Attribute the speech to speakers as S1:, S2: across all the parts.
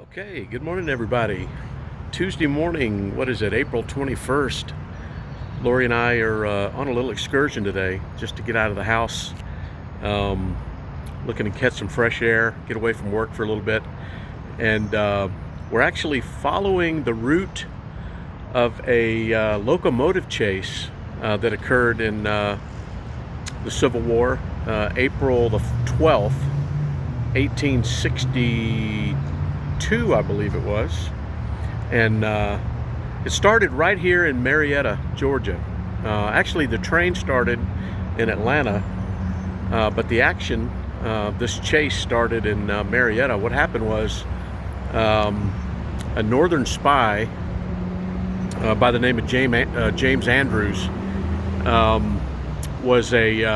S1: Okay, good morning, everybody. Tuesday morning, what is it, April 21st? Lori and I are on a little excursion today just to get out of the house, um, looking to catch some fresh air, get away from work for a little bit. And we're actually following the route of a locomotive chase that occurred in the Civil War, April the 12th, 1862, I believe it was. And it started right here in Marietta, Georgia. Actually, the train started in Atlanta, but the action, this chase started in Marietta. What happened was a northern spy by the name of James Andrews was he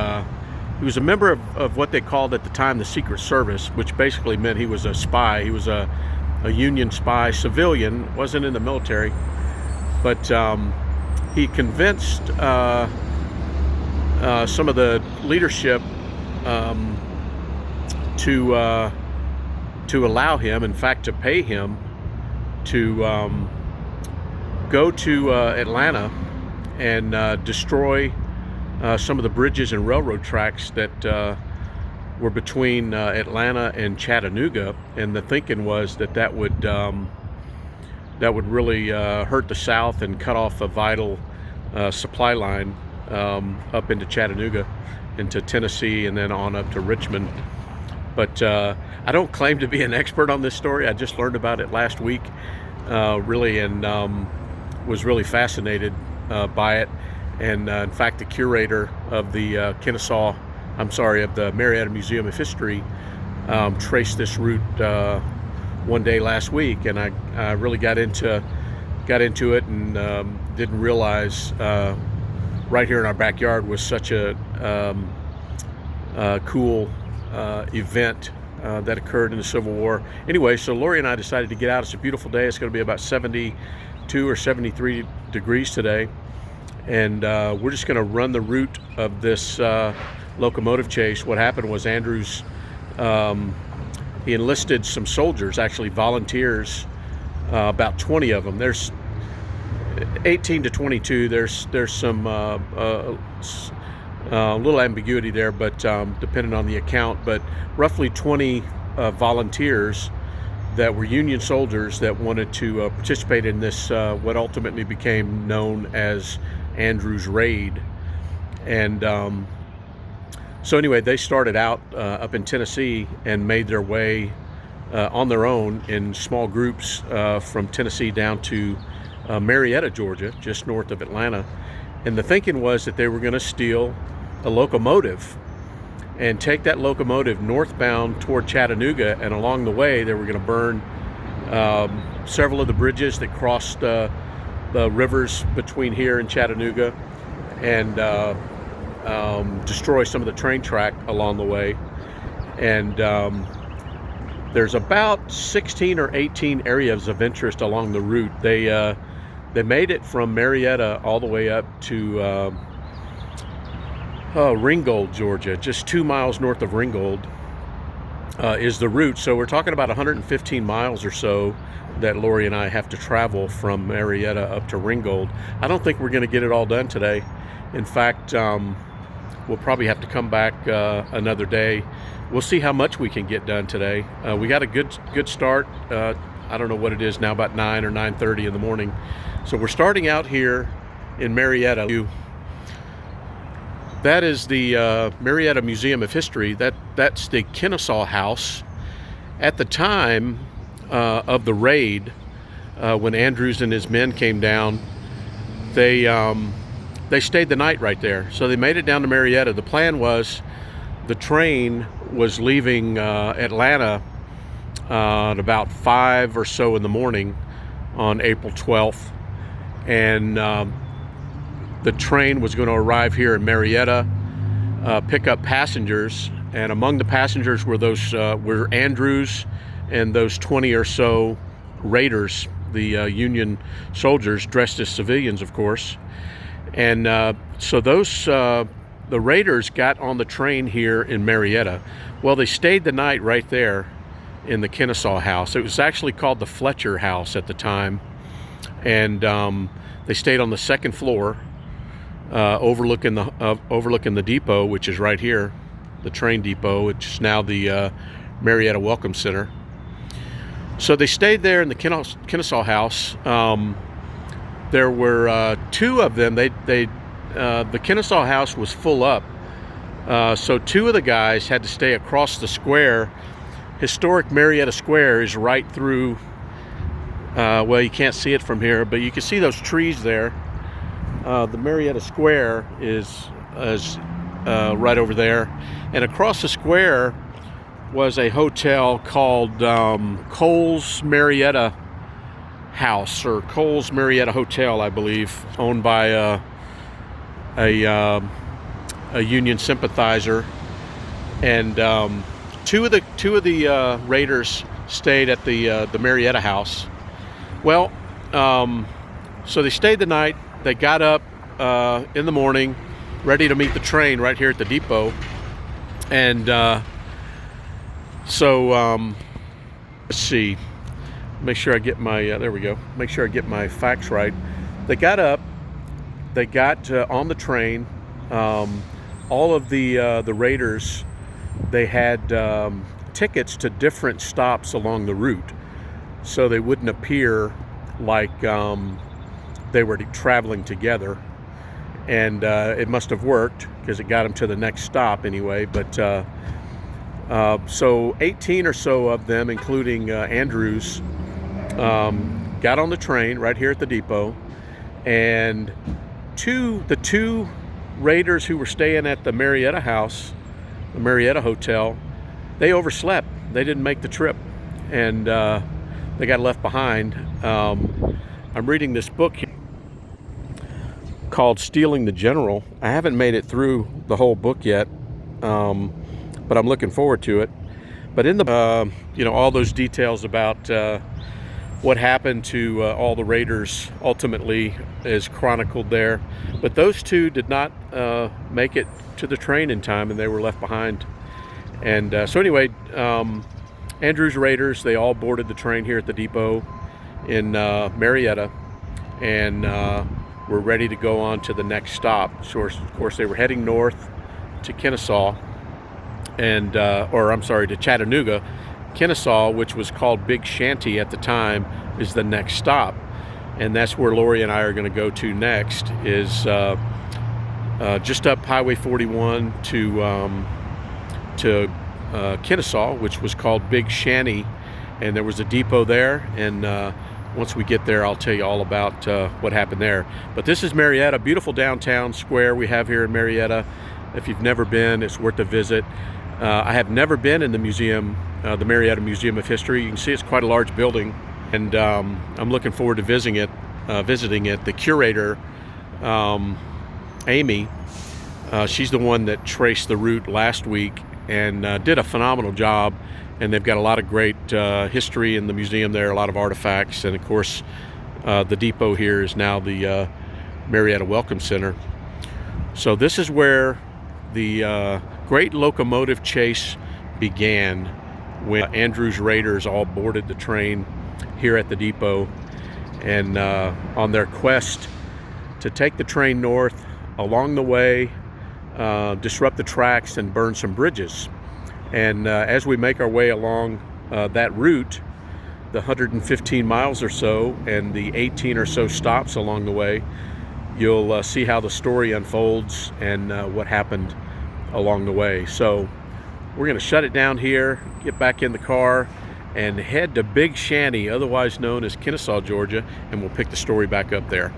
S1: was a member of what they called at the time the Secret Service, which basically meant he was a spy. He was a Union spy, civilian, wasn't in the military, but he convinced some of the leadership to allow him, in fact, to pay him to go to Atlanta and destroy some of the bridges and railroad tracks that were between Atlanta and Chattanooga. And the thinking was that would really hurt the South and cut off a vital supply line up into Chattanooga, into Tennessee, and then on up to Richmond. But I don't claim to be an expert on this story. I just learned about it last week, really, and was really fascinated by it. And in fact, the curator of the of the Marietta Museum of History traced this route one day last week, and I really got into it, and didn't realize right here in our backyard was such a cool event that occurred in the Civil War. Anyway, so Lori and I decided to get out. It's a beautiful day. It's going to be about 72 or 73 degrees today, and we're just going to run the route of this locomotive chase. What happened was Andrews, he enlisted some soldiers, actually volunteers, about 20 of them. There's 18 to 22. There's some little ambiguity there, but depending on the account, but roughly 20 volunteers that were Union soldiers that wanted to participate in this, what ultimately became known as Andrews Raid. And so anyway, they started out up in Tennessee and made their way on their own in small groups from Tennessee down to Marietta, Georgia, just north of Atlanta. And the thinking was that they were going to steal a locomotive and take that locomotive northbound toward Chattanooga, and along the way they were going to burn several of the bridges that crossed the rivers between here and Chattanooga, and destroy some of the train track along the way. And there's about 16 or 18 areas of interest along the route. They made it from Marietta all the way up to Ringgold, Georgia. Just 2 miles north of Ringgold is the route. So we're talking about 115 miles or so that Lori and I have to travel from Marietta up to Ringgold. I don't think we're going to get it all done today. In fact, we'll probably have to come back another day. We'll see how much we can get done today. We got a good start. I don't know what it is now, about 9 or 9:30 in the morning. So we're starting out here in Marietta. That is the Marietta Museum of History. That's the Kennesaw House. At the time of the raid, when Andrews and his men came down, they stayed the night right there. So they made it down to Marietta. The plan was the train was leaving Atlanta at about 5 or so in the morning on April 12th. And the train was going to arrive here in Marietta, pick up passengers. And among the passengers were Andrews and those 20 or so raiders, the Union soldiers dressed as civilians, of course. And so the raiders got on the train here in Marietta. Well, they stayed the night right there in the Kennesaw House. It was actually called the Fletcher House at the time, and they stayed on the second floor, overlooking the depot, which is right here, the train depot, which is now the Marietta Welcome Center. So they stayed there in the Kennesaw House. There were two of them. The Kennesaw House was full up, so two of the guys had to stay across the square. Historic Marietta Square is right through, well, you can't see it from here, but you can see those trees there. The Marietta Square is right over there, and across the square was a hotel called Cole's Marietta House, or Cole's Marietta Hotel, I believe, owned by a Union sympathizer. And two of the raiders stayed at the Marietta House. Well, so they stayed the night. They got up in the morning, ready to meet the train right here at the depot. And let's see. Make sure I get my there we go. Make sure I get my facts right. They got up. They got on the train. All of the raiders, they had tickets to different stops along the route, so they wouldn't appear like they were traveling together. And it must have worked, because it got them to the next stop anyway. But so 18 or so of them, including Andrews, got on the train right here at the depot. And the two raiders who were staying at the Marietta House, the Marietta Hotel, they overslept. They didn't make the trip, and they got left behind. I'm reading this book called Stealing the General. I haven't made it through the whole book yet, but I'm looking forward to it. But in the all those details about what happened to all the raiders ultimately is chronicled there. But those two did not make it to the train in time, and they were left behind. And so anyway, Andrews raiders, they all boarded the train here at the depot in Marietta, and were ready to go on to the next stop. So of course they were heading north to Kennesaw, and to Chattanooga. Kennesaw, which was called Big Shanty at the time, is the next stop, and that's where Lori and I are going to go to next. Is just up Highway 41 to Kennesaw, which was called Big Shanty, and there was a depot there. And once we get there, I'll tell you all about what happened there. But this is Marietta, beautiful downtown square we have here in Marietta. If you've never been, it's worth a visit. I have never been in the museum, the Marietta Museum of History. You can see it's quite a large building, and I'm looking forward to visiting it. The curator, Amy, she's the one that traced the route last week and did a phenomenal job. And they've got a lot of great history in the museum there, a lot of artifacts, and of course the depot here is now the Marietta Welcome Center. So this is where the great locomotive chase began, when Andrews raiders all boarded the train here at the depot, and on their quest to take the train north, along the way disrupt the tracks and burn some bridges. And as we make our way along that route, the 115 miles or so and the 18 or so stops along the way, you'll see how the story unfolds and what happened along the way. So we're going to shut it down here, get back in the car, and head to Big Shanty, otherwise known as Kennesaw, Georgia, and we'll pick the story back up there.